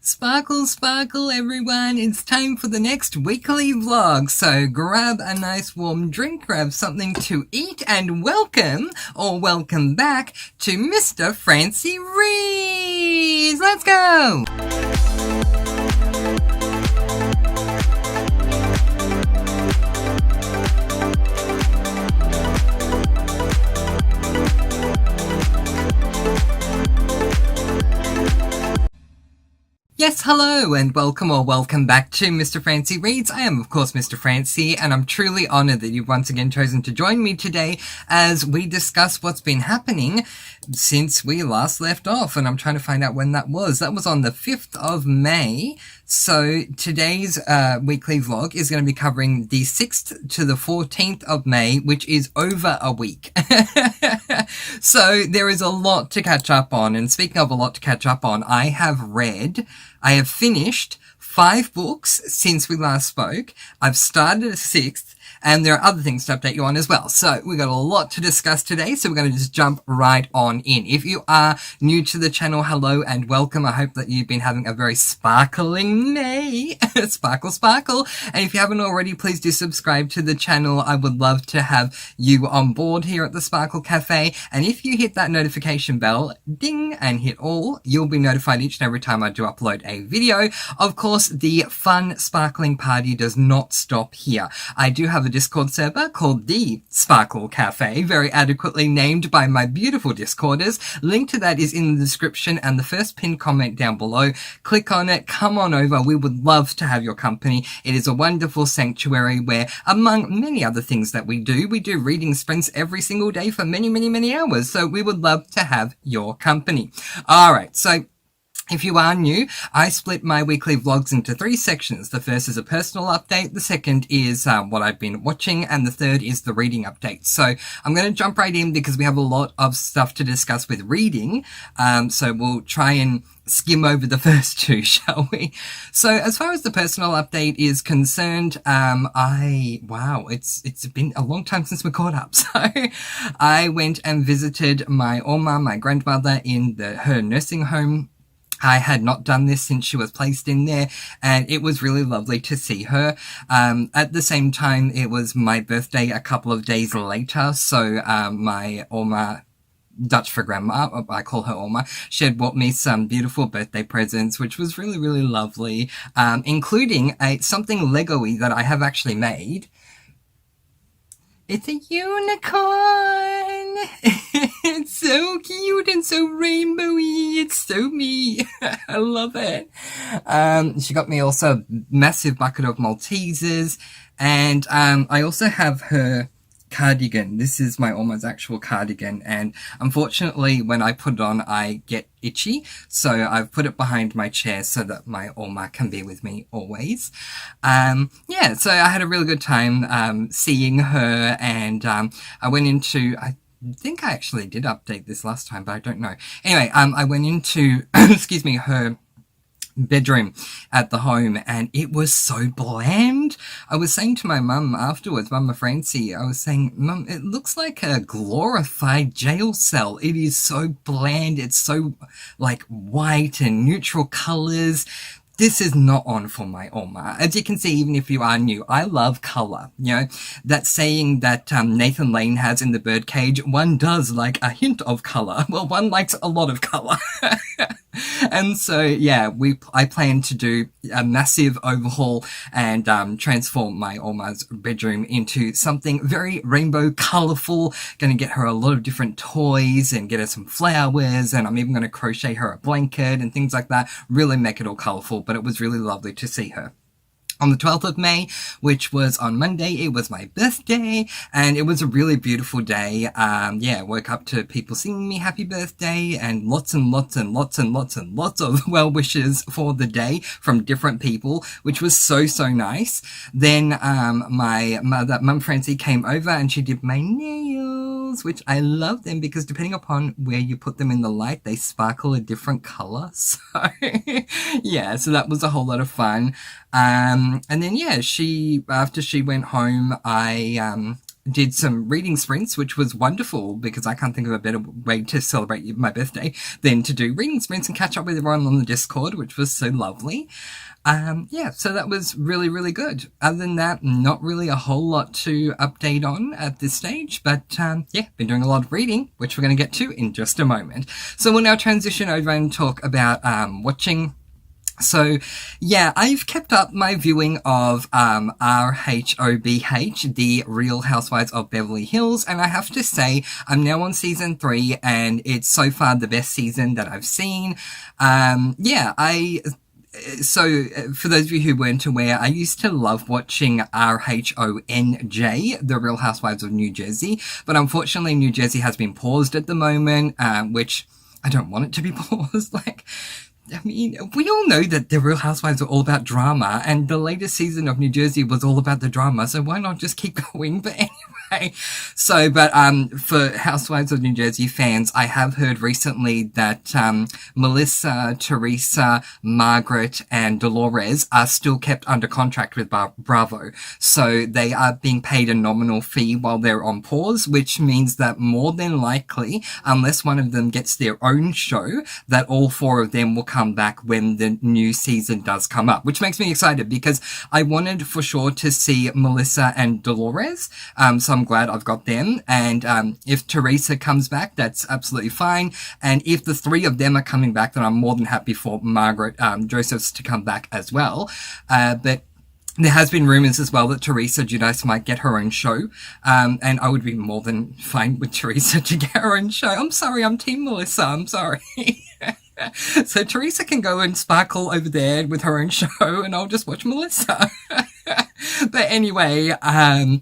Sparkle, sparkle, everyone. It's time for the next weekly vlog. So grab a nice warm drink, grab something to eat, and welcome back to Mr. Francy Reads. Let's go. Yes, hello, and welcome back to Mr. Francy Reads. I am, of course, Mr. Francy, and I'm truly honoured that you've once again chosen to join me today as we discuss what's been happening since we last left off, and I'm trying to find out when that was. That was on the 5th of May, so today's weekly vlog is going to be covering the 6th to the 14th of May, which is over a week. So there is a lot to catch up on, and speaking of a lot to catch up on, I have finished 5 books since we last spoke. I've started a 6th, and there are other things to update you on as well. So we've got a lot to discuss today, so we're going to just jump right on in. If you are new to the channel, hello and welcome. I hope that you've been having a very sparkling May. Sparkle, sparkle. And if you haven't already, please do subscribe to the channel. I would love to have you on board here at the Sparkle Cafe. And if you hit that notification bell, ding, and hit all, you'll be notified each and every time I do upload a video. Of course, the fun sparkling party does not stop here. I do have a Discord server called the Sparkle Cafe, very adequately named by my beautiful Discorders. Link to that is in the description and the first pinned comment down below. Click on it, come on over. We would love to have your company. It is a wonderful sanctuary where, among many other things that we do reading sprints every single day for many hours. So we would love to have your company. Alright, so if you are new, I split my weekly vlogs into 3 sections. The first is a personal update, the second is what I've been watching, and the third is the reading update. So I'm going to jump right in because we have a lot of stuff to discuss with reading, so we'll try and skim over the first 2, shall we? So as far as the personal update is concerned, it's been a long time since we caught up. So I went and visited my Oma, my grandmother, in her nursing home. I had not done this since she was placed in there, and it was really lovely to see her. At the same time, it was my birthday a couple of days later, so my Oma, Dutch for grandma, I call her Oma, she had bought me some beautiful birthday presents, which was really lovely, including something Lego-y that I have actually made. It's a unicorn! It's so cute and so rainbowy. It's so me. I love it. She got me also a massive bucket of Maltesers, and I also have her cardigan. This is my Oma's actual cardigan, and unfortunately when I put it on I get itchy, so I've put it behind my chair so that my Oma can be with me always. Yeah, so I had a really good time seeing her, and I went into, I think I actually did update this last time, but I don't know. Anyway, I went into excuse me, her bedroom at the home, and it was so bland. I was saying to my mum afterwards, Mama Francy, I was saying, Mum, it looks like a glorified jail cell. It is so bland. It's so like white and neutral colors. This is not on for my Oma. As you can see, even if you are new, I love colour. You know, that saying that Nathan Lane has in The Birdcage, one does like a hint of colour. Well, one likes a lot of colour. And so, yeah, I plan to do a massive overhaul and transform my Oma's bedroom into something very rainbow colourful. Going to get her a lot of different toys and get her some flowers, and I'm even going to crochet her a blanket and things like that. Really make it all colourful, but it was really lovely to see her. On the 12th of May, which was on Monday, it was my birthday, and it was a really beautiful day. Yeah, woke up to people singing me happy birthday, and lots of well wishes for the day from different people, which was so nice. Then my mother, Mum Francy, came over and she did my nails, which I love them because depending upon where you put them in the light, they sparkle a different colour. So yeah, so that was a whole lot of fun. And then, yeah, after she went home, I did some reading sprints, which was wonderful because I can't think of a better way to celebrate my birthday than to do reading sprints and catch up with everyone on the Discord, which was so lovely. So that was really, really good. Other than that, not really a whole lot to update on at this stage, but been doing a lot of reading, which we're going to get to in just a moment. So we'll now transition over and talk about watching. So, yeah, I've kept up my viewing of RHOBH, The Real Housewives of Beverly Hills, and I have to say, I'm now on season 3, and it's so far the best season that I've seen. So, for those of you who weren't aware, I used to love watching RHONJ, The Real Housewives of New Jersey, but unfortunately New Jersey has been paused at the moment, which I don't want it to be paused. I mean, we all know that The Real Housewives are all about drama, and the latest season of New Jersey was all about the drama, so why not just keep going? But anyway, for Housewives of New Jersey fans, I have heard recently that Melissa, Teresa, Margaret, and Dolores are still kept under contract with Bravo, so they are being paid a nominal fee while they're on pause, which means that more than likely, unless one of them gets their own show, that all 4 of them will come back when the new season does come up, which makes me excited because I wanted for sure to see Melissa and Dolores, so I'm glad I've got them, and if Teresa comes back, that's absolutely fine, and if the 3 of them are coming back, then I'm more than happy for Margaret Josephs to come back as well, but there has been rumours as well that Teresa Giudice might get her own show, and I would be more than fine with Teresa to get her own show. I'm sorry, I'm Team Melissa, I'm sorry. So Teresa can go and sparkle over there with her own show, and I'll just watch Melissa. But anyway, I've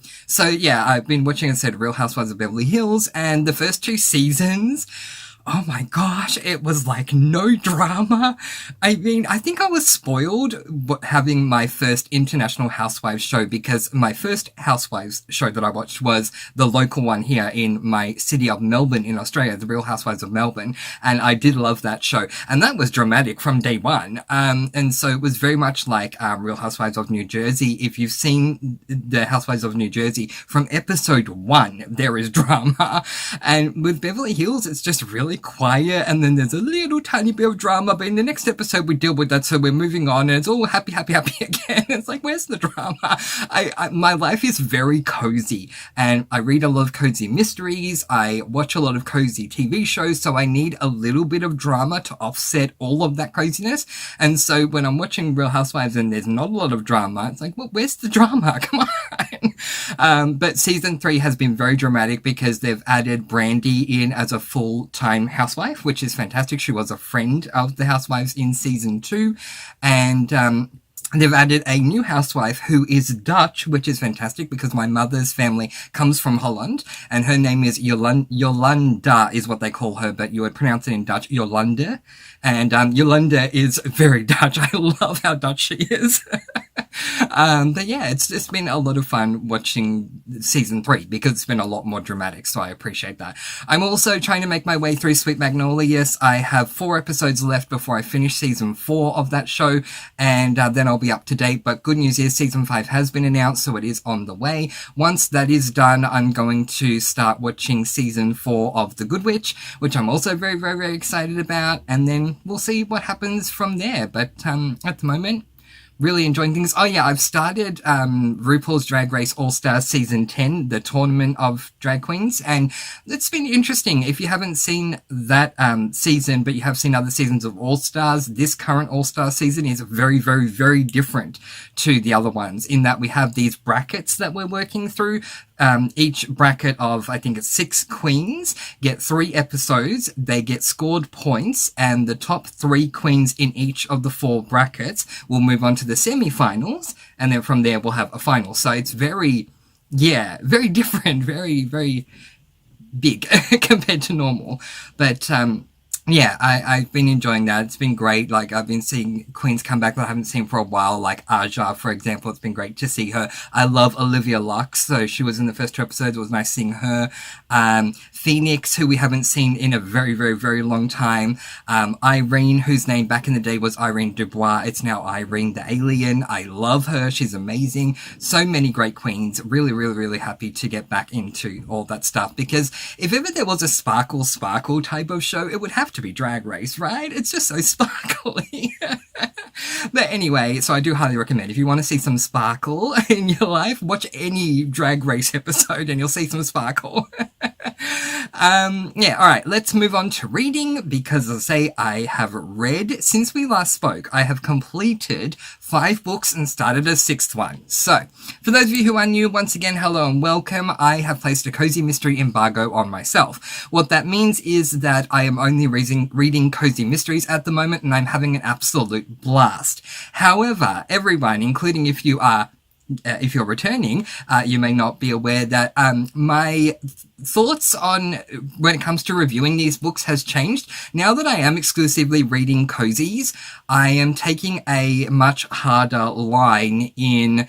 been watching, as I said, Real Housewives of Beverly Hills, and the first 2 seasons, oh my gosh, it was like no drama. I mean, I think I was spoiled having my first international housewives show, because my first housewives show that I watched was the local one here in my city of Melbourne in Australia, The Real Housewives of Melbourne, and I did love that show, and that was dramatic from day one, and so it was very much like Real Housewives of New Jersey. If you've seen the Housewives of New Jersey, from episode 1 there is drama, and with Beverly Hills it's just really quiet, and then there's a little tiny bit of drama, but in the next episode we deal with that, so we're moving on, and it's all happy again. It's like, where's the drama? My life is very cozy, and I read a lot of cozy mysteries, I watch a lot of cozy TV shows, so I need a little bit of drama to offset all of that coziness, and so when I'm watching Real Housewives and there's not a lot of drama, it's like, well, where's the drama? Come on. But season 3 has been very dramatic because they've added Brandy in as a full-time housewife, which is fantastic. She was a friend of the housewives in season 2, and they've added a new housewife who is Dutch, which is fantastic because my mother's family comes from Holland, and her name is Jolanda is what they call her, but you would pronounce it in Dutch, Jolanda. And Jolanda is very Dutch. I love how Dutch she is. But yeah, it's just been a lot of fun watching season 3 because it's been a lot more dramatic, so I appreciate that. I'm also trying to make my way through Sweet Magnolias. I have 4 episodes left before I finish season 4 of that show, and then I'll be up to date. But good news is season 5 has been announced, so it is on the way. Once that is done, I'm going to start watching season 4 of The Good Witch, which I'm also very, very, very excited about, and then we'll see what happens from there. But at the moment, really enjoying things. Oh yeah, I've started RuPaul's Drag Race All-Stars Season 10, the tournament of drag queens, and it's been interesting. If you haven't seen that season, but you have seen other seasons of All-Stars, this current All-Star season is very, very, very different to the other ones in that we have these brackets that we're working through. Each bracket of, I think it's 6 queens, get 3 episodes, they get scored points, and the top 3 queens in each of the 4 brackets will move on to the semi-finals, and then from there we'll have a final. So it's very different, very, very big compared to normal. But Yeah, I've been enjoying that. It's been great. Like, I've been seeing queens come back that I haven't seen for a while, like Aja, for example. It's been great to see her. I love Olivia Lux, so she was in the first two episodes. It was nice seeing her. Phoenix, who we haven't seen in a very, very, very long time. Irene, whose name back in the day was Irene Dubois. It's now Irene the Alien. I love her. She's amazing. So many great queens. Really, really, really happy to get back into all that stuff, because if ever there was a sparkle type of show, it would have to be Drag Race, right? It's just so sparkly. But anyway, so I do highly recommend, if you want to see some sparkle in your life, watch any Drag Race episode and you'll see some sparkle. Yeah, all right, let's move on to reading, because as I say, I have read since we last spoke. I have completed 5 books and started a 6th one. So, for those of you who are new, once again, hello and welcome. I have placed a cozy mystery embargo on myself. What that means is that I am only reading cozy mysteries at the moment, and I'm having an absolute blast. However, everyone, including if you're returning, you may not be aware that my thoughts on when it comes to reviewing these books has changed. Now that I am exclusively reading cozies, I am taking a much harder line in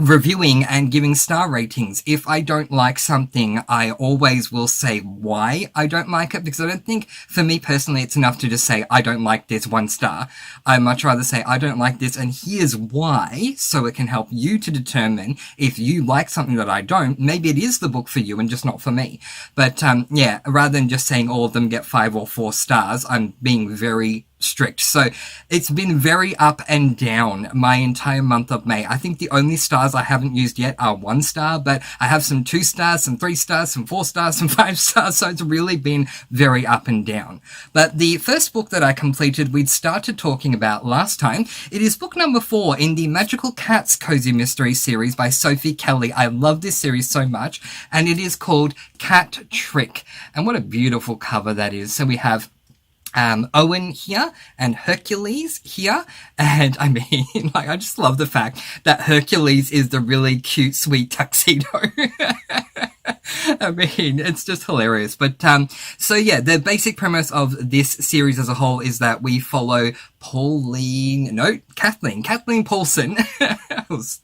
reviewing and giving star ratings. If I don't like something, I always will say why I don't like it, because I don't think, for me personally, it's enough to just say, I don't like this, 1 star. I much rather say, I don't like this, and here's why, so it can help you to determine if you like something that I don't. Maybe it is the book for you and just not for me. But, yeah, rather than just saying all of them get 5 or 4 stars, I'm being very strict. So it's been very up and down my entire month of May. I think the only stars I haven't used yet are 1 star, but I have some 2 stars, some 3 stars, some 4 stars, some 5 stars. So it's really been very up and down. But the first book that I completed, we'd started talking about last time. It is book number 4 in the Magical Cats Cozy Mystery series by Sophie Kelly. I love this series so much, and it is called Cat Trick. And what a beautiful cover that is. So we have Owen here and Hercules here, and I mean, like, I just love the fact that Hercules is the really cute, sweet tuxedo. I mean, it's just hilarious. But, so yeah, the basic premise of this series as a whole is that we follow Kathleen Paulson. I was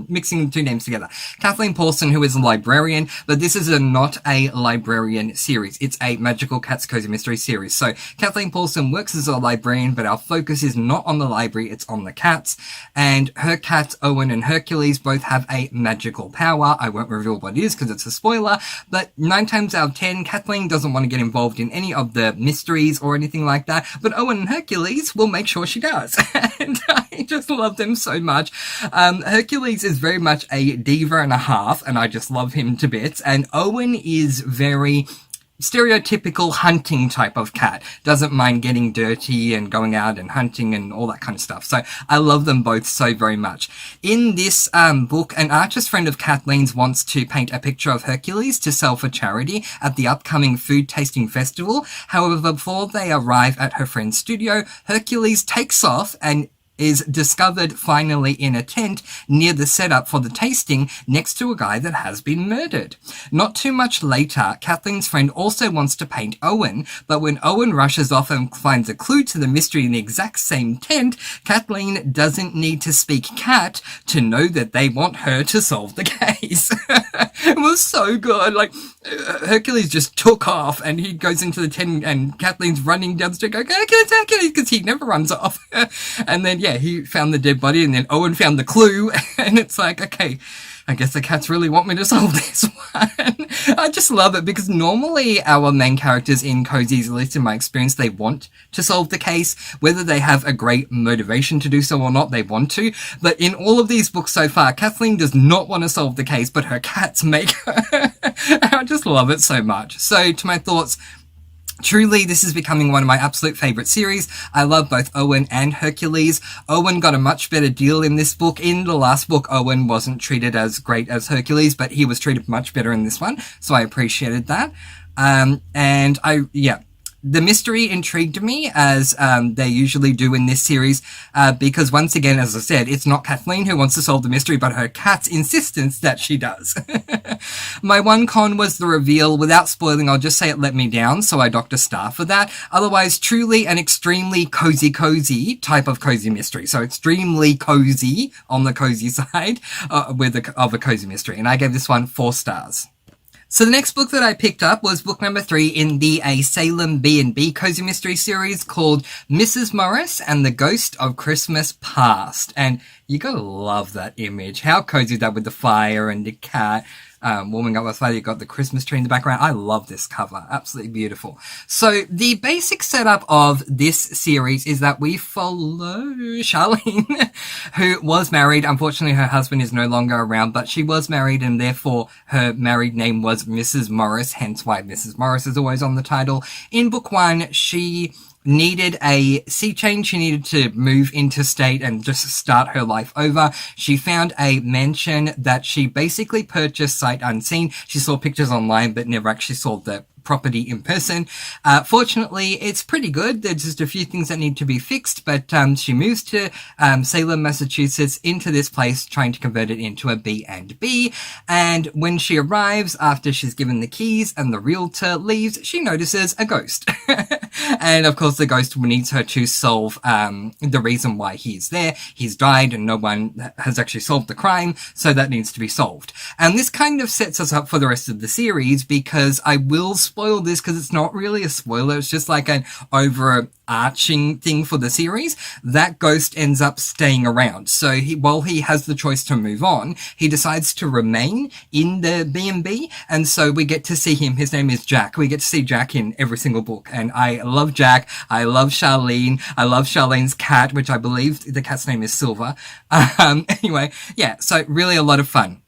mixing 2 names together. Kathleen Paulson, who is a librarian, but this is not a librarian series. It's a Magical Cats Cozy Mystery series. So Kathleen Paulson works as a librarian, but our focus is not on the library, it's on the cats. And her cats, Owen and Hercules, both have a magical power. I won't reveal what it is because it's a spoiler, but 9 times out of 10, Kathleen doesn't want to get involved in any of the mysteries or anything like that, but Owen and Hercules will make sure she does. And I just love them so much. Hercules is very much a diva and a half, and I just love him to bits. And Owen is very stereotypical hunting type of cat. Doesn't mind getting dirty and going out and hunting and all that kind of stuff. So I love them both so very much. In this book, an artist friend of Kathleen's wants to paint a picture of Hercules to sell for charity at the upcoming food tasting festival. However, before they arrive at her friend's studio, Hercules takes off and is discovered finally in a tent near the setup for the tasting next to a guy that has been murdered. Not too much later, Kathleen's friend also wants to paint Owen, but when Owen rushes off and finds a clue to the mystery in the exact same tent, Kathleen doesn't need to speak cat to know that they want her to solve the case. It was so good. Like, Hercules just took off and he goes into the tent and Kathleen's running down the street going, Hercules, because he never runs off. And then, yeah, he found the dead body and then Owen found the clue. And it's like, okay, I guess the cats really want me to solve this one. I just love it because normally our main characters in cozies, at least in my experience, they want to solve the case. Whether they have a great motivation to do so or not, they want to. But in all of these books so far, Kathleen does not want to solve the case, but her cats make her. I just love it so much. So to my thoughts, truly, this is becoming one of my absolute favourite series. I love both Owen and Hercules. Owen got a much better deal in this book. In the last book, Owen wasn't treated as great as Hercules, but he was treated much better in this one, so I appreciated that. The mystery intrigued me, as they usually do in this series, because once again, as I said, it's not Kathleen who wants to solve the mystery, but her cat's insistence that she does. My one con was the reveal. Without spoiling, I'll just say it let me down, so I docked a star for that. Otherwise, truly an extremely cozy type of cozy mystery. So extremely cozy on the cozy side of a cozy mystery. And I gave this one 4 stars. So the next book that I picked up was book number 3 in the Salem B&B cozy mystery series called Mrs. Morris and the Ghost of Christmas Past. And you gotta love that image. How cozy is that with the fire and the cat warming up with fire. You've got the Christmas tree in the background. I love this cover. Absolutely beautiful. So the basic setup of this series is that we follow Charlene, who was married. Unfortunately, her husband is no longer around, but she was married, and therefore her married name was Mrs. Morris, hence why Mrs. Morris is always on the title. In book 1, she needed a sea change. She needed to move interstate and just start her life over. She found a mansion that she basically purchased sight unseen. She saw pictures online, but never actually saw the property in person. Fortunately, it's pretty good. There's just a few things that need to be fixed, but she moves to Salem, Massachusetts, into this place, trying to convert it into a B&B. And when she arrives, after she's given the keys and the realtor leaves, she notices a ghost. And of course, the ghost needs her to solve the reason why he's there. He's died and no one has actually solved the crime, so that needs to be solved. And this kind of sets us up for the rest of the series, because I will spoil this because it's not really a spoiler. It's just like an overarching thing for the series. That ghost ends up staying around. So while he has the choice to move on, he decides to remain in the B&B. And so we get to see him. His name is Jack. We get to see Jack in every single book. And I love Jack. I love Charlene. I love Charlene's cat, which I believe the cat's name is Silver. Anyway, yeah, so really a lot of fun.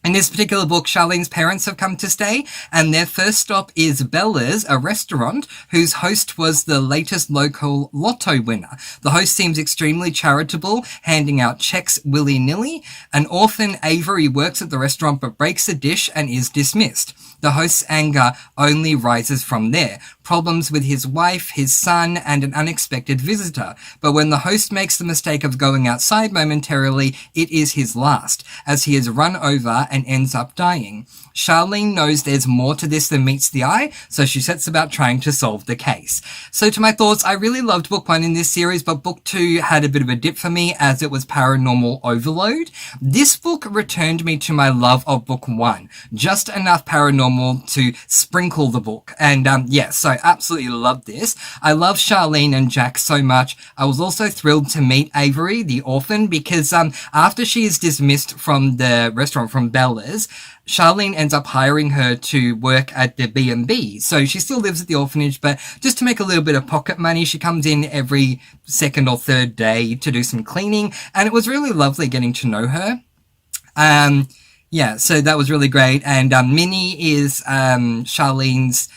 In this particular book, Charlene's parents have come to stay, and their first stop is Bella's, a restaurant whose host was the latest local lotto winner. The host seems extremely charitable, handing out checks willy-nilly. An orphan, Avery, works at the restaurant but breaks a dish and is dismissed. The host's anger only rises from there. Problems with his wife, his son, and an unexpected visitor. But when the host makes the mistake of going outside momentarily, it is his last, as he is run over and ends up dying. Charlene knows there's more to this than meets the eye, so she sets about trying to solve the case. So to my thoughts, I really loved book 1 in this series, but book 2 had a bit of a dip for me as it was paranormal overload. This book returned me to my love of book 1. Just enough paranormal to sprinkle the book. And so I absolutely loved this. I love Charlene and Jack so much. I was also thrilled to meet Avery, the orphan, because after she is dismissed from the restaurant from Bella's, Charlene ends up hiring her to work at the B&B. So she still lives at the orphanage, but just to make a little bit of pocket money, she comes in every second or third day to do some cleaning. And it was really lovely getting to know her. So that was really great. And Minnie is Charlene's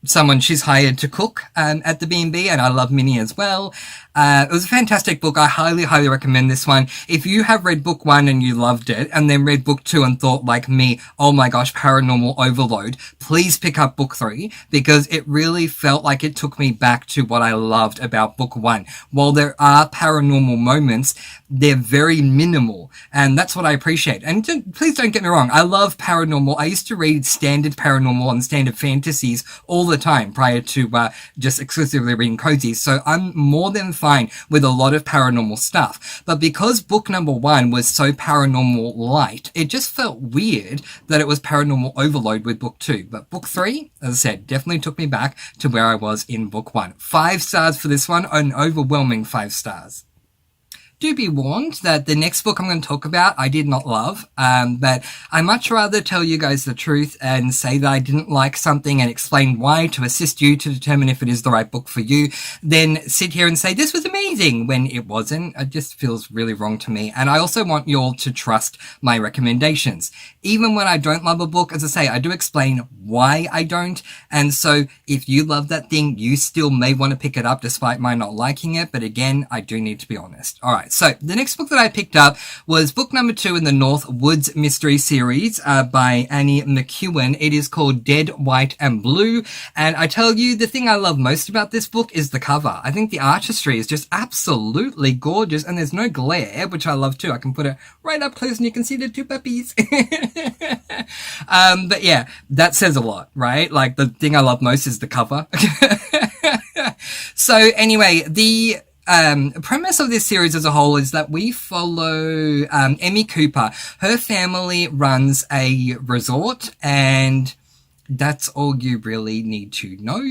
someone she's hired to cook at the B&B, and I love Minnie as well. It was a fantastic book. I highly, highly recommend this one. If you have read book 1 and you loved it, and then read book 2 and thought like me, oh my gosh, paranormal overload, please pick up book 3, because it really felt like it took me back to what I loved about book 1. While there are paranormal moments, they're very minimal, and that's what I appreciate. And please don't get me wrong, I love paranormal. I used to read standard paranormal and standard fantasies all the time prior to just exclusively reading cozies, so I'm more than fine with a lot of paranormal stuff. But because book number 1 was so paranormal light, it just felt weird that it was paranormal overload with book 2. But book 3, as I said, definitely took me back to where I was in book 1. 5 stars for this one, an overwhelming 5 stars. Do be warned that the next book I'm going to talk about I did not love, but I much rather tell you guys the truth and say that I didn't like something and explain why to assist you to determine if it is the right book for you, than sit here and say this was amazing when it wasn't. It just feels really wrong to me. And I also want you all to trust my recommendations. Even when I don't love a book, as I say, I do explain why I don't. And so if you love that thing, you still may want to pick it up despite my not liking it. But again, I do need to be honest. All right. Alright, so the next book that I picked up was book number 2 in the North Woods mystery series by Annie McEwen. It is called Dead, White and Blue, and I tell you, the thing I love most about this book is the cover. I think the artistry is just absolutely gorgeous, and there's no glare, which I love too. I can put it right up close and you can see the 2 puppies. But yeah, that says a lot, right? Like, the thing I love most is the cover. So anyway, the premise of this series as a whole is that we follow Emmy Cooper. Her family runs a resort, and that's all you really need to know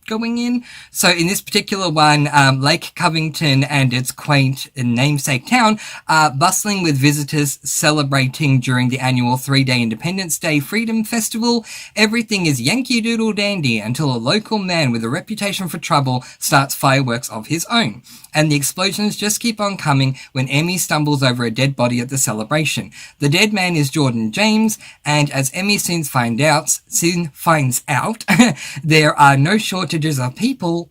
going in. So in this particular one, Lake Covington and its quaint namesake town are bustling with visitors celebrating during the annual 3-day Independence Day Freedom Festival. Everything is Yankee Doodle Dandy until a local man with a reputation for trouble starts fireworks of his own. And the explosions just keep on coming when Emmy stumbles over a dead body at the celebration. The dead man is Jordan James, and as Emmy soon finds out, there are no shortages of people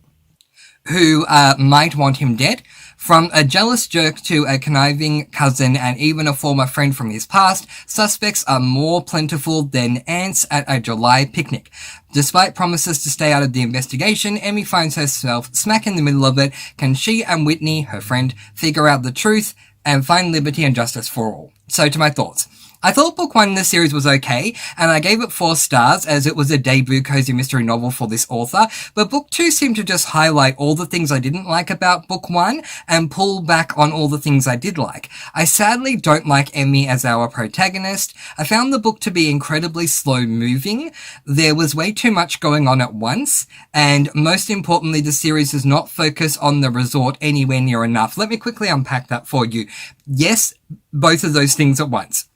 who might want him dead. From a jealous jerk to a conniving cousin and even a former friend from his past, suspects are more plentiful than ants at a July picnic. Despite promises to stay out of the investigation, Emmy finds herself smack in the middle of it. Can she and Whitney, her friend, figure out the truth and find liberty and justice for all? So to my thoughts. I thought book 1 in the series was okay, and I gave it 4 stars as it was a debut cozy mystery novel for this author, but book 2 seemed to just highlight all the things I didn't like about book 1 and pull back on all the things I did like. I sadly don't like Emmy as our protagonist. I found the book to be incredibly slow moving. There was way too much going on at once, and most importantly, the series does not focus on the resort anywhere near enough. Let me quickly unpack that for you. Yes, both of those things at once.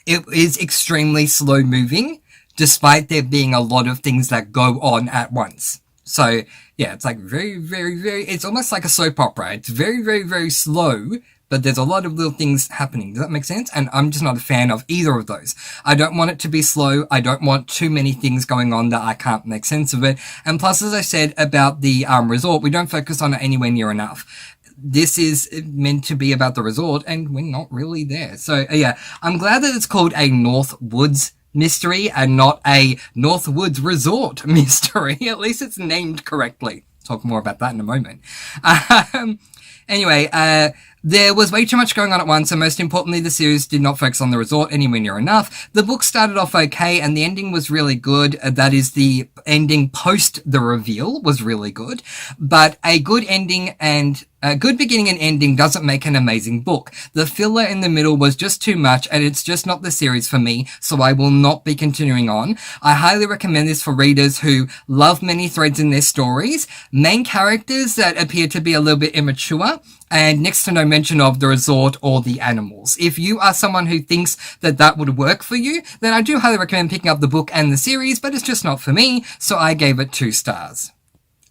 It is extremely slow moving, despite there being a lot of things that go on at once. So, yeah, it's like very, very, very, it's almost like a soap opera. It's very, very, very slow, but there's a lot of little things happening. Does that make sense? And I'm just not a fan of either of those. I don't want it to be slow. I don't want too many things going on that I can't make sense of it. And plus, as I said about the resort, we don't focus on it anywhere near enough. This is meant to be about the resort, and we're not really there. So, yeah, I'm glad that it's called a North Woods mystery and not a North Woods Resort mystery. At least it's named correctly. Talk more about that in a moment. Anyway, there was way too much going on at once, and most importantly, the series did not focus on the resort anywhere near enough. The book started off okay, and the ending was really good. That is, the ending post the reveal was really good. But a good ending and a good beginning and ending doesn't make an amazing book. The filler in the middle was just too much, and it's just not the series for me, so I will not be continuing on. I highly recommend this for readers who love many threads in their stories, main characters that appear to be a little bit immature, and next to no mention of the resort or the animals. If you are someone who thinks that that would work for you, then I do highly recommend picking up the book and the series, but it's just not for me, so I gave it 2 stars.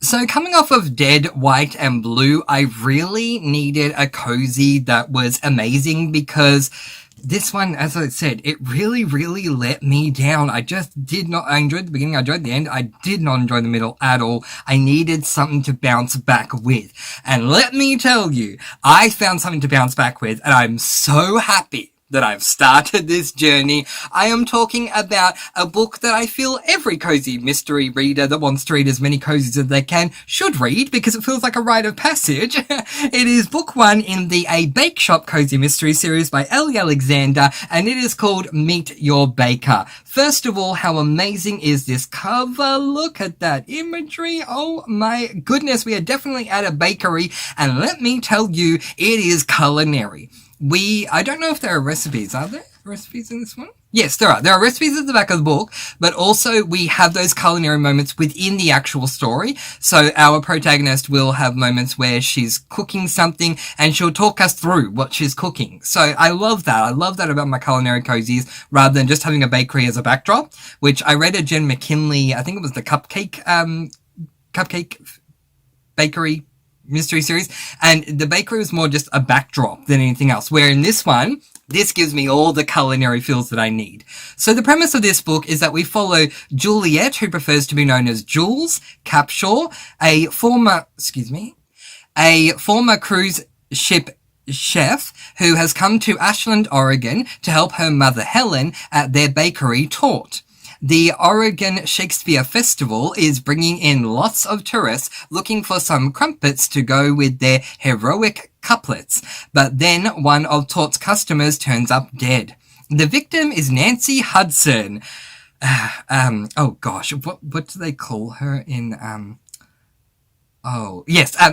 So coming off of Dead, White and Blue, I really needed a cozy that was amazing because this one, as I said, it really, really let me down. I just did not, I enjoyed the beginning, I enjoyed the end, I did not enjoy the middle at all. I needed something to bounce back with. And let me tell you, I found something to bounce back with, and I'm so happy that I've started this journey. I am talking about a book that I feel every cozy mystery reader that wants to read as many cozies as they can should read because it feels like a rite of passage. It is book 1 in the A Bake Shop cozy mystery series by Ellie Alexander, and it is called Meet Your Baker. First of all, how amazing is this cover? Look at that imagery. Oh my goodness, we are definitely at a bakery, and let me tell you, it is culinary. I don't know if there are recipes. Are there recipes in this one? Yes, there are. There are recipes at the back of the book, but also we have those culinary moments within the actual story. So our protagonist will have moments where she's cooking something and she'll talk us through what she's cooking. So I love that. I love that about my culinary cozies rather than just having a bakery as a backdrop, which I read a Jen McKinley, I think it was the Cupcake Bakery mystery series, and the bakery was more just a backdrop than anything else, where in this one, this gives me all the culinary feels that I need. So the premise of this book is that we follow Juliet, who prefers to be known as Jules Capshaw, a former cruise ship chef who has come to Ashland, Oregon to help her mother Helen at their bakery Tort. The Oregon Shakespeare Festival is bringing in lots of tourists looking for some crumpets to go with their heroic couplets, but then one of Tort's customers turns up dead. The victim is Nancy Hudson. Oh gosh, what do they call her in,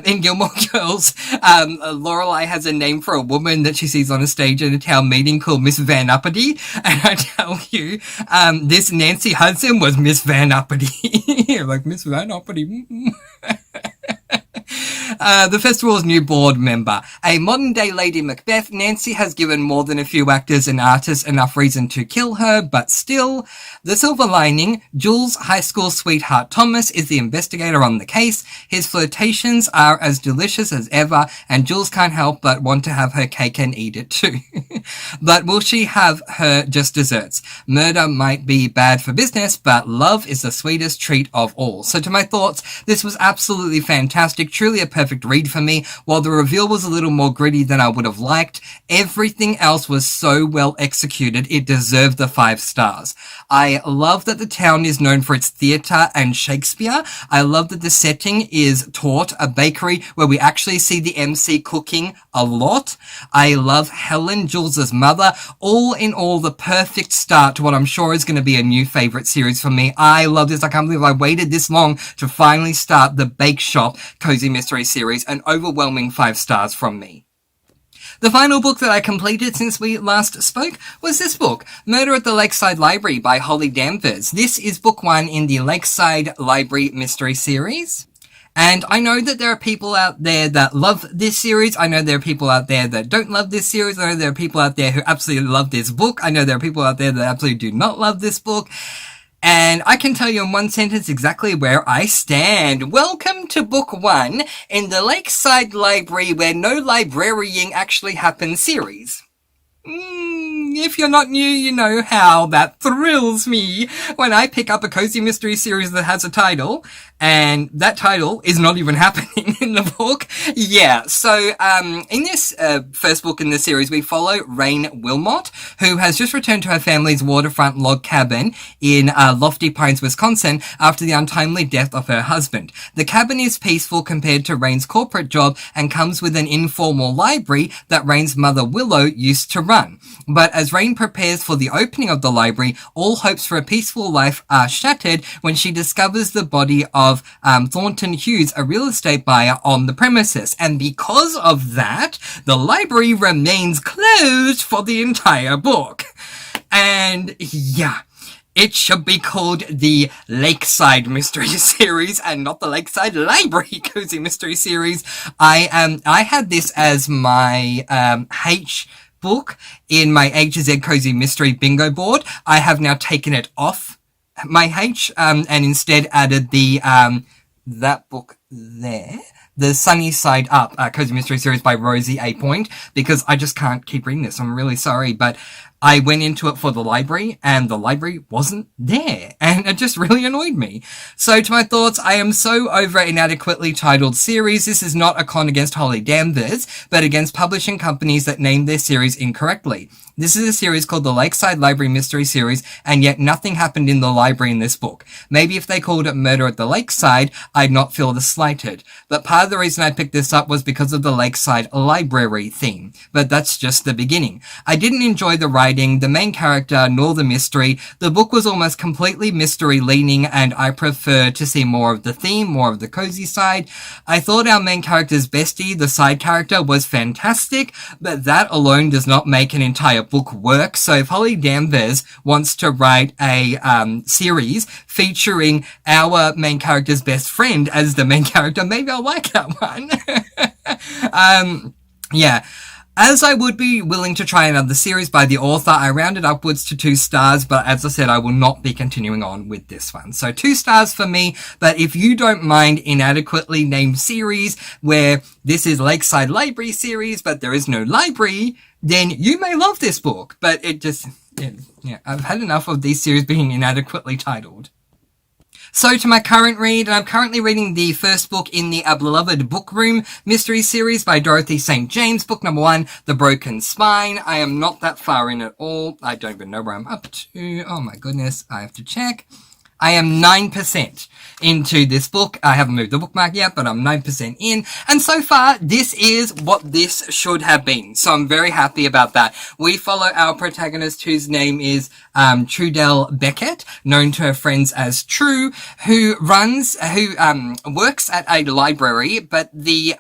in Gilmore Girls, Lorelai has a name for a woman that she sees on a stage in a town meeting called Miss Van Uppity. And I tell you, this Nancy Hudson was Miss Van Uppity. Like, Miss Van Uppity. The festival's new board member. A modern-day Lady Macbeth, Nancy has given more than a few actors and artists enough reason to kill her, but still, the silver lining, Jules' high school sweetheart Thomas is the investigator on the case. His flirtations are as delicious as ever, and Jules can't help but want to have her cake and eat it too. But will she have her just desserts? Murder might be bad for business, but love is the sweetest treat of all. So to my thoughts, this was absolutely fantastic, truly a perfect read for me. While the reveal was a little more gritty than I would have liked, everything else was so well executed, it deserved the 5 stars. I love that the town is known for its theatre and Shakespeare. I love that the setting is Tort, a bakery where we actually see the MC cooking a lot. I love Helen, Jules' mother. All in all, the perfect start to what I'm sure is going to be a new favourite series for me. I love this. I can't believe I waited this long to finally start the Bake Shop Cozy Mystery series. An overwhelming 5 stars from me. The final book that I completed since we last spoke was this book, Murder at the Lakeside Library by Holly Danvers. This is book 1 in the Lakeside Library Mystery series. And I know that there are people out there that love this series. I know there are people out there that don't love this series. I know there are people out there who absolutely love this book. I know there are people out there that absolutely do not love this book. And I can tell you in one sentence exactly where I stand. Welcome to book 1 in the Lakeside Library where no librarying actually happens series. If you're not new, you know how that thrills me when I pick up a cozy mystery series that has a title, and that title is not even happening in the book. Yeah, so in this first book in the series, we follow Rain Wilmot, who has just returned to her family's waterfront log cabin in Lofty Pines, Wisconsin, after the untimely death of her husband. The cabin is peaceful compared to Rain's corporate job and comes with an informal library that Rain's mother Willow used to run. But as Rain prepares for the opening of the library, all hopes for a peaceful life are shattered when she discovers the body of Thornton Hughes, a real estate buyer, on the premises. And because of that, the library remains closed for the entire book. And yeah, it should be called the Lakeside Mystery Series and not the Lakeside Library Cozy Mystery Series. I had this as my H book in my A to Z Cozy Mystery bingo board. I have now taken it off my H and instead added the that book there, the Sunny Side Up Cozy Mystery Series by Rosie A. Point, because I just can't keep reading this. I'm really sorry, but I went into it for the library and the library wasn't there, and it just really annoyed me. So to my thoughts, I am so over an inadequately titled series. This is not a con against Holly Danvers, but against publishing companies that name their series incorrectly. This is a series called the Lakeside Library Mystery Series, and yet nothing happened in the library in this book. Maybe if they called it Murder at the Lakeside, I'd not feel this slighted. But part of the reason I picked this up was because of the Lakeside Library theme. But that's just the beginning. I didn't enjoy the writing, the main character, nor the mystery. The book was almost completely mystery-leaning, and I prefer to see more of the theme, more of the cozy side. I thought our main character's bestie, the side character, was fantastic, but that alone does not make an entire book work. So if Holly Danvers wants to write a series featuring our main character's best friend as the main character, maybe I'll like that one. Yeah. As I would be willing to try another series by the author, I rounded upwards to 2 stars, but as I said, I will not be continuing on with this one. So 2 stars for me, but if you don't mind inadequately named series where this is Lakeside Library series, but there is no library, then you may love this book. But it just, yeah, I've had enough of these series being inadequately titled. So to my current read, and I'm currently reading the first book in the A Beloved Book Room mystery series by Dorothy St. James, book number 1, The Broken Spine. I am not that far in at all. I don't even know where I'm up to. Oh my goodness, I have to check. I am 9% into this book. I haven't moved the bookmark yet, but I'm 9% in. And so far, this is what this should have been. So I'm very happy about that. We follow our protagonist, whose name is Trudell Beckett, known to her friends as True, who works at a library, but the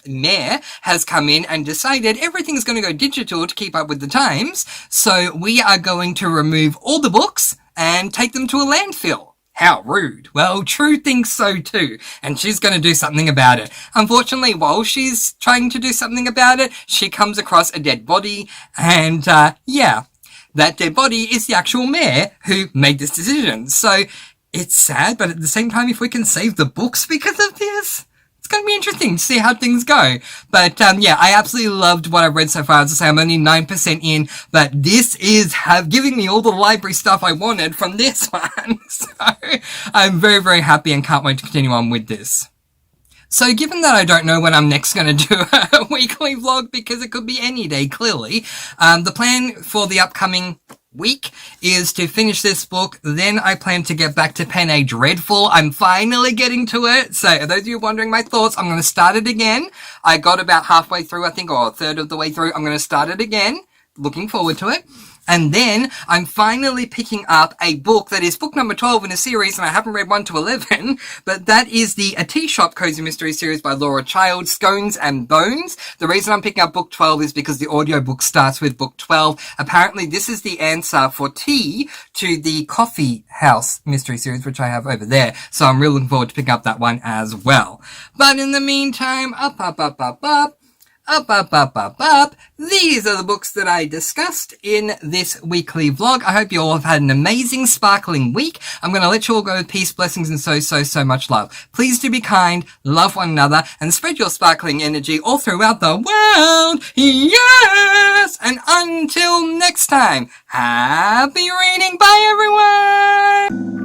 mayor has come in and decided everything's going to go digital to keep up with the times. So we are going to remove all the books and take them to a landfill. How rude. Well, True thinks so too, and she's going to do something about it. Unfortunately, while she's trying to do something about it, she comes across a dead body, and yeah, that dead body is the actual mayor who made this decision. So it's sad, but at the same time, if we can save the books because of this, it's going to be interesting to see how things go. But yeah, I absolutely loved what I've read so far. As I say, I'm only 9% in, but this is giving me all the library stuff I wanted from this one. So I'm very, very happy and can't wait to continue on with this. So given that I don't know when I'm next going to do a weekly vlog, because it could be any day, clearly, the plan for the upcoming week is to finish this book. Then I plan to get back to Pen A Dreadful. I'm finally getting to it. So those of you wondering my thoughts, I'm going to start it again. I got about halfway through, I think, or a third of the way through. I'm going to start it again. Looking forward to it. And then I'm finally picking up a book that is book number 12 in a series, and I haven't read 1 to 11, but that is the A Tea Shop Cozy Mystery series by Laura Child, Scones and Bones. The reason I'm picking up book 12 is because the audiobook starts with book 12. Apparently this is the answer for tea to the Coffee House mystery series, which I have over there. So I'm really looking forward to picking up that one as well. But in the meantime, up. These are the books that I discussed in this weekly vlog. I hope you all have had an amazing, sparkling week. I'm going to let you all go with peace, blessings, and so much love. Please do be kind, love one another, and spread your sparkling energy all throughout the world. Yes! And until next time, happy reading. Bye, everyone!